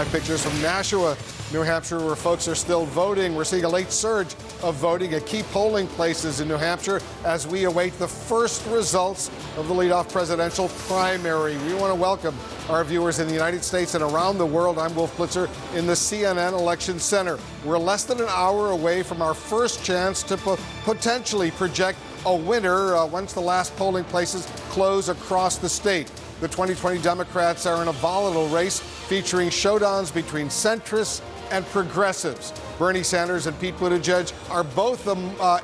pictures from Nashua, New Hampshire, where folks are still voting. We're seeing a late surge of voting at key polling places in New Hampshire as we await the first results of the leadoff presidential primary. We want to welcome our viewers in the United States and around the world. I'm Wolf Blitzer in the CNN Election Center. We're less than an hour away from our first chance to potentially project a winner once the last polling places close across the state. The 2020 Democrats are in a volatile race featuring showdowns between centrists and progressives. Bernie Sanders and Pete Buttigieg are both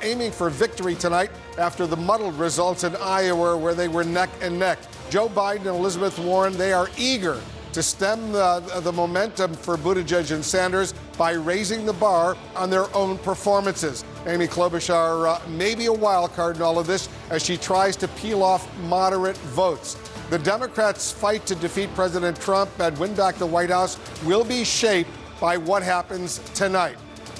aiming for victory tonight after the muddled results in Iowa where they were neck and neck. Joe Biden and Elizabeth Warren, they are eager to stem the momentum for Buttigieg and Sanders by raising the bar on their own performances. Amy Klobuchar may be a wild card in all of this as she tries to peel off moderate votes. The Democrats' fight to defeat President Trump and win back the White House will be shaped by what happens tonight.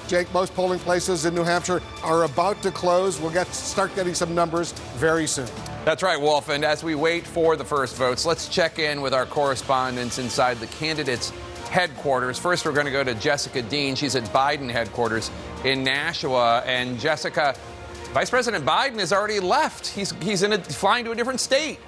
Jake, most polling places in New Hampshire are about to close. We'll start getting some numbers very soon. That's right, Wolf. And as we wait for the first votes, let's check in with our correspondents inside the candidates' headquarters. First, we're going to go to Jessica Dean. She's at Biden headquarters in Nashua. And Jessica, Vice President Biden has already left. He's flying to a different state.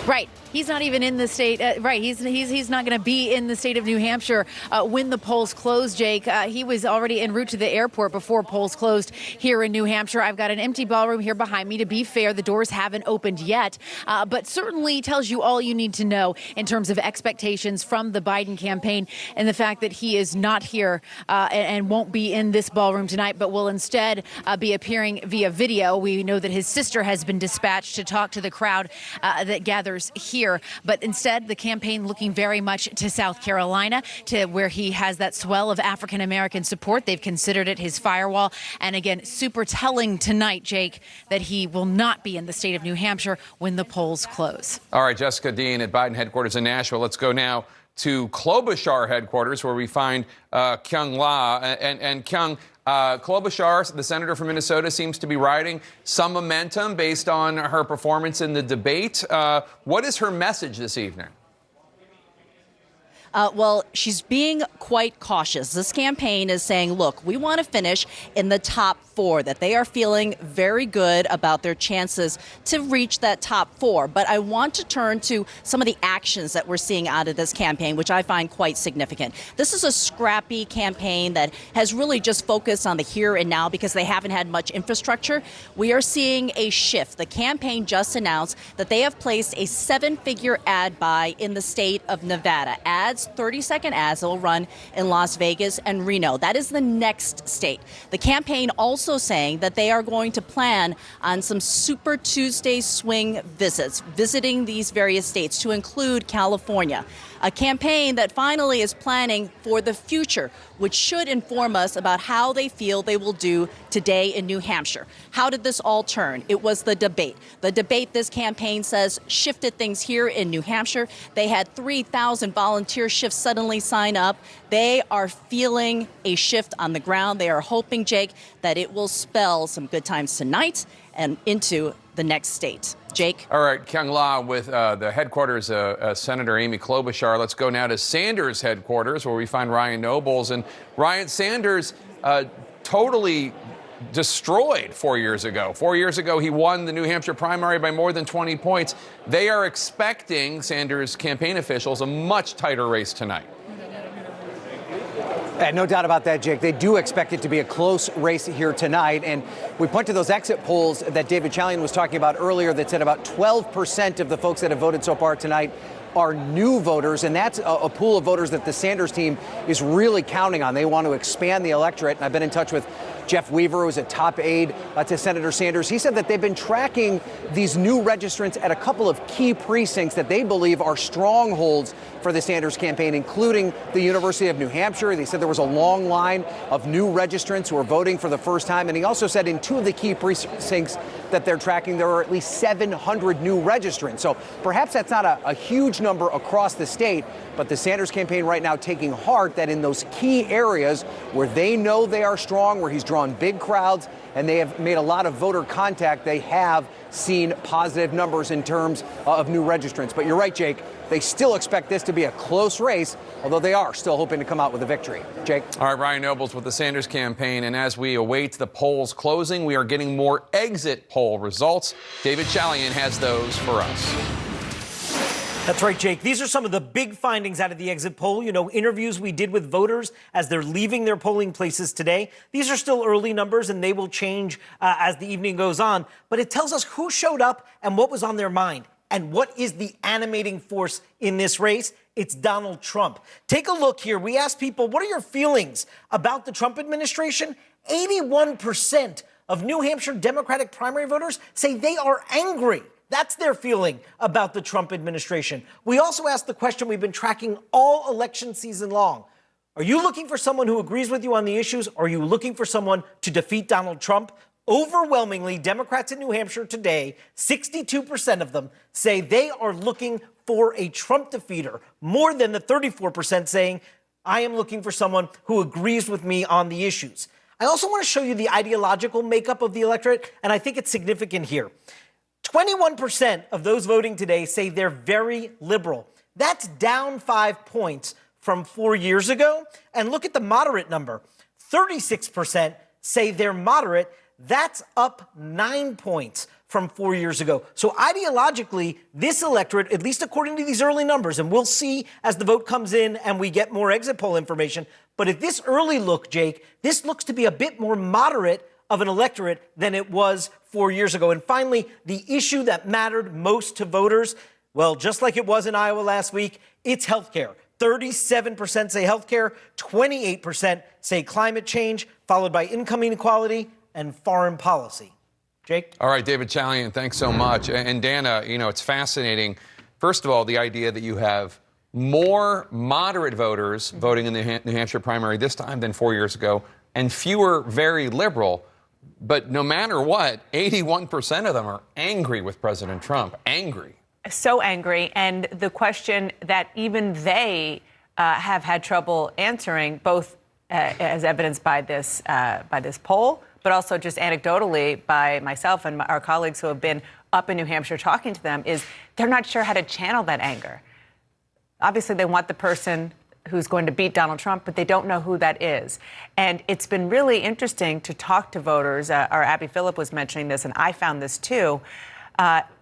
Right. He's not even in the state. Right. He's not going to be in the state of New Hampshire when the polls close, Jake. He was already en route to the airport before polls closed here in New Hampshire. I've got an empty ballroom here behind me. To be fair, the doors haven't opened yet, but certainly tells you all you need to know in terms of expectations from the Biden campaign and the fact that he is not here and won't be in this ballroom tonight, but will instead be appearing via video. We know that his sister has been dispatched to talk to the crowd that gathers here. But instead, the campaign looking very much to South Carolina, to where he has that swell of African-American support. They've considered it his firewall. And again, super telling tonight, Jake, that he will not be in the state of New Hampshire when the polls close. All right, Jessica Dean at Biden headquarters in Nashville. Let's go now to Klobuchar headquarters, where we find Kyung La. And Kyung, Klobuchar, the senator from Minnesota, seems to be riding some momentum based on her performance in the debate. What is her message this evening? Well, she's being quite cautious. This campaign is saying, look, we want to finish in the top four, that they are feeling very good about their chances to reach that top four. But I want to turn to some of the actions that we're seeing out of this campaign, which I find quite significant. This is a scrappy campaign that has really just focused on the here and now because they haven't had much infrastructure. We are seeing a shift. The campaign just announced that they have placed a 7-figure ad buy in the state of Nevada. 30-second ads that will run in Las Vegas and Reno. That is the next state. The campaign also saying that they are going to plan on some Super Tuesday swing visits, visiting these various states to include California. A campaign that finally is planning for the future, which should inform us about how they feel they will do today in New Hampshire. How did this all turn? It was the debate. The debate, this campaign says, shifted things here in New Hampshire. They had 3,000 volunteer shifts suddenly sign up. They are feeling a shift on the ground. They are hoping, Jake, that it will spell some good times tonight and into the next state. Jake? All right, Kyung La with the headquarters, Senator Amy Klobuchar. Let's go now to Sanders' headquarters, where we find Ryan Nobles. And Ryan, Sanders totally destroyed 4 years ago. 4 years ago, he won the New Hampshire primary by more than 20 points. They are expecting, Sanders' campaign officials, a much tighter race tonight. No doubt about that, Jake. They do expect it to be a close race here tonight. And we point to those exit polls that David Chalian was talking about earlier that said about 12% of the folks that have voted so far tonight are new voters, and that's a pool of voters that the Sanders team is really counting on. They want to expand the electorate, and I've been in touch with Jeff Weaver, who's a top aide to Senator Sanders. He said that they've been tracking these new registrants at a couple of key precincts that they believe are strongholds for the Sanders campaign, including the University of New Hampshire. They said there was a long line of new registrants who are voting for the first time. And he also said in two of the key precincts that they're tracking, there are at least 700 new registrants. So perhaps that's not a huge number across the state, but the Sanders campaign right now taking heart that in those key areas where they know they are strong, where he's drawn drawn big crowds, and they have made a lot of voter contact. They have seen positive numbers in terms of new registrants. But you're right, Jake. They still expect this to be a close race, although they are still hoping to come out with a victory. Jake? All right, Ryan Nobles with the Sanders campaign. And as we await the polls closing, we are getting more exit poll results. David Chalian has those for us. That's right, Jake. These are some of the big findings out of the exit poll. You know, interviews we did with voters as they're leaving their polling places today. These are still early numbers, and they will change as the evening goes on. But it tells us who showed up and what was on their mind. And what is the animating force in this race? It's Donald Trump. Take a look here. We asked people, what are your feelings about the Trump administration? 81% of New Hampshire Democratic primary voters say they are angry. That's their feeling about the Trump administration. We also asked the question we've been tracking all election season long. Are you looking for someone who agrees with you on the issues, or are you looking for someone to defeat Donald Trump? Overwhelmingly, Democrats in New Hampshire today, 62% of them say they are looking for a Trump defeater, more than the 34% saying, I am looking for someone who agrees with me on the issues. I also want to show you the ideological makeup of the electorate, and I think it's significant here. 21% of those voting today say they're very liberal. That's down 5 points from 4 years ago. And look at the moderate number. 36% say they're moderate. That's up 9 points from 4 years ago. So ideologically, this electorate, at least according to these early numbers, and we'll see as the vote comes in and we get more exit poll information, but at this early look, Jake, this looks to be a bit more moderate of an electorate than it was 4 years ago. And finally, the issue that mattered most to voters, well, just like it was in Iowa last week, it's healthcare. 37% say healthcare, 28% say climate change, followed by income inequality and foreign policy. Jake? All right, David Chalian, thanks so much. And Dana, you know, it's fascinating. First of all, the idea that you have more moderate voters voting in the New Hampshire primary this time than 4 years ago, and fewer very liberal. But no matter what, 81% of them are angry with President Trump. Angry. So angry. And the question that even they have had trouble answering, both as evidenced by this poll, but also just anecdotally by myself and our colleagues who have been up in New Hampshire talking to them, is they're not sure how to channel that anger. Obviously, they want the person who's going to beat Donald Trump, but they don't know who that is. And it's been really interesting to talk to voters. Our Abby Phillip was mentioning this, and I found this too.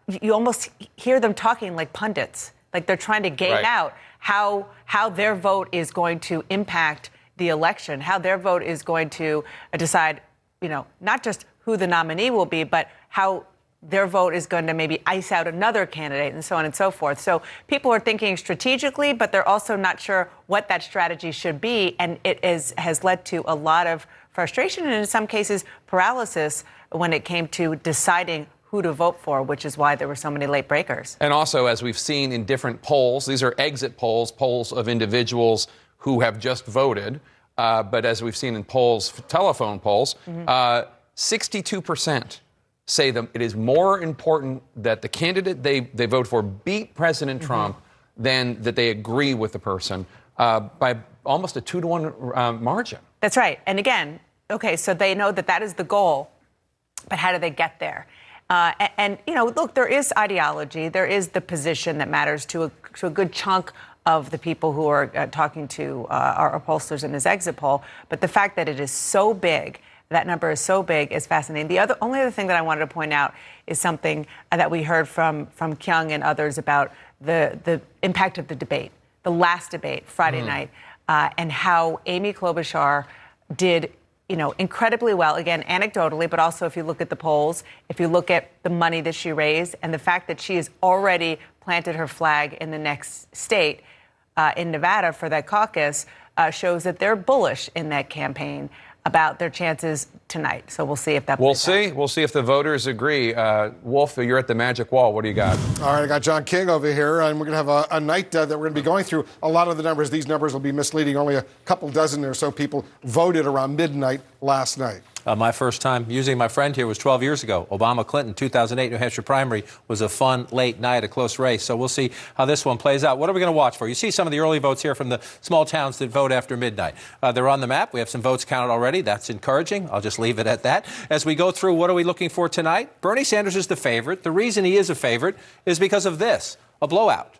You almost hear them talking like pundits, like they're trying to game out how their vote is going to impact the election, how their vote is going to decide, you know, not just who the nominee will be, but how their vote is going to maybe ice out another candidate and so on and so forth. So people are thinking strategically, but they're also not sure what that strategy should be. And it has led to a lot of frustration and in some cases paralysis when it came to deciding who to vote for, which is why there were so many late breakers. And also, as we've seen in different polls, these are exit polls, polls of individuals who have just voted. But as we've seen in polls, telephone polls, 62% say that it is more important that the candidate they vote for beat President Trump than that they agree with the person by almost a 2-to-1 margin. That's right. And again, okay, so they know that that is the goal, but how do they get there? And you know, look, there is ideology. There is the position that matters to a good chunk of the people who are talking to our pollsters in this exit poll. But the fact that it is so big, that number is so big, is fascinating. The only other thing that I wanted to point out is something that we heard from Kyung and others about the impact of the debate, the last debate Friday night, and how Amy Klobuchar did, you know, incredibly well, again, anecdotally, but also if you look at the polls, if you look at the money that she raised and the fact that she has already planted her flag in the next state, in Nevada for that caucus, shows that they're bullish in that campaign about their chances tonight. So we'll see if that plays out. We'll see if the voters agree. Wolf, you're at the magic wall. What do you got? All right, I got John King over here, and we're going to have a night that we're going to be going through a lot of the numbers. These numbers will be misleading. Only a couple dozen or so people voted around midnight last night. My first time using my friend here was 12 years ago. Obama-Clinton, 2008 New Hampshire primary was a fun late night, a close race. So we'll see how this one plays out. What are we going to watch for? You see some of the early votes here from the small towns that vote after midnight. They're on the map. We have some votes counted already. That's encouraging. I'll just leave it at that. As we go through, what are we looking for tonight? Bernie Sanders is the favorite. The reason he is a favorite is because of this, a blowout.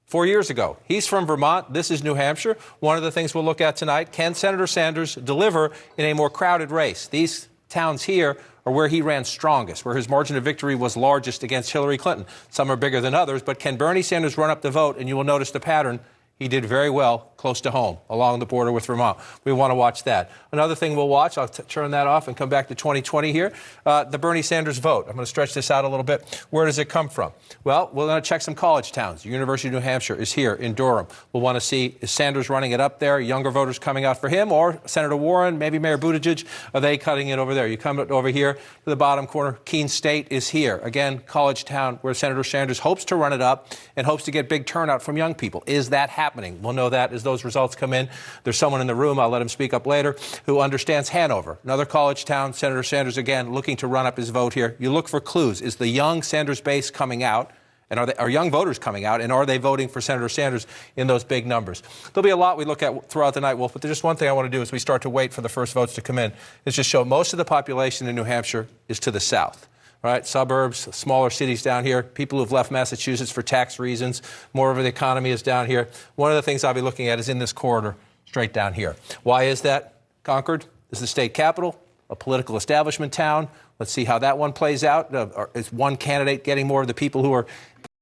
4 years ago. He's from Vermont. This is New Hampshire. One of the things we'll look at tonight, can Senator Sanders deliver in a more crowded race? These towns here are where he ran strongest, where his margin of victory was largest against Hillary Clinton. Some are bigger than others, but can Bernie Sanders run up the vote? And you will notice the pattern. He did very well close to home, along the border with Vermont. We want to watch that. Another thing we'll watch, I'll turn that off and come back to 2020 here, the Bernie Sanders vote. I'm going to stretch this out a little bit. Where does it come from? Well, we're going to check some college towns. The University of New Hampshire is here in Durham. We'll want to see, is Sanders running it up there? Younger voters coming out for him, or Senator Warren, maybe Mayor Buttigieg, are they cutting it over there? You come over here to the bottom corner, Keene State is here. Again, college town where Senator Sanders hopes to run it up and hopes to get big turnout from young people. Is that happening? We'll know that as those results come in. There's someone in the room, I'll let him speak up later, who understands Hanover, another college town. Senator Sanders, again, looking to run up his vote here. You look for clues. Is the young Sanders base coming out? And are young voters coming out? And are they voting for Senator Sanders in those big numbers? There'll be a lot we look at throughout the night, Wolf, but there's just one thing I want to do as we start to wait for the first votes to come in, is just show most of the population in New Hampshire is to the south. Right, suburbs, smaller cities down here, people who've left Massachusetts for tax reasons, more of the economy is down here. One of the things I'll be looking at is in this corridor, straight down here. Why is that? Concord is the state capital, a political establishment town. Let's see how that one plays out. Is one candidate getting more of the people who are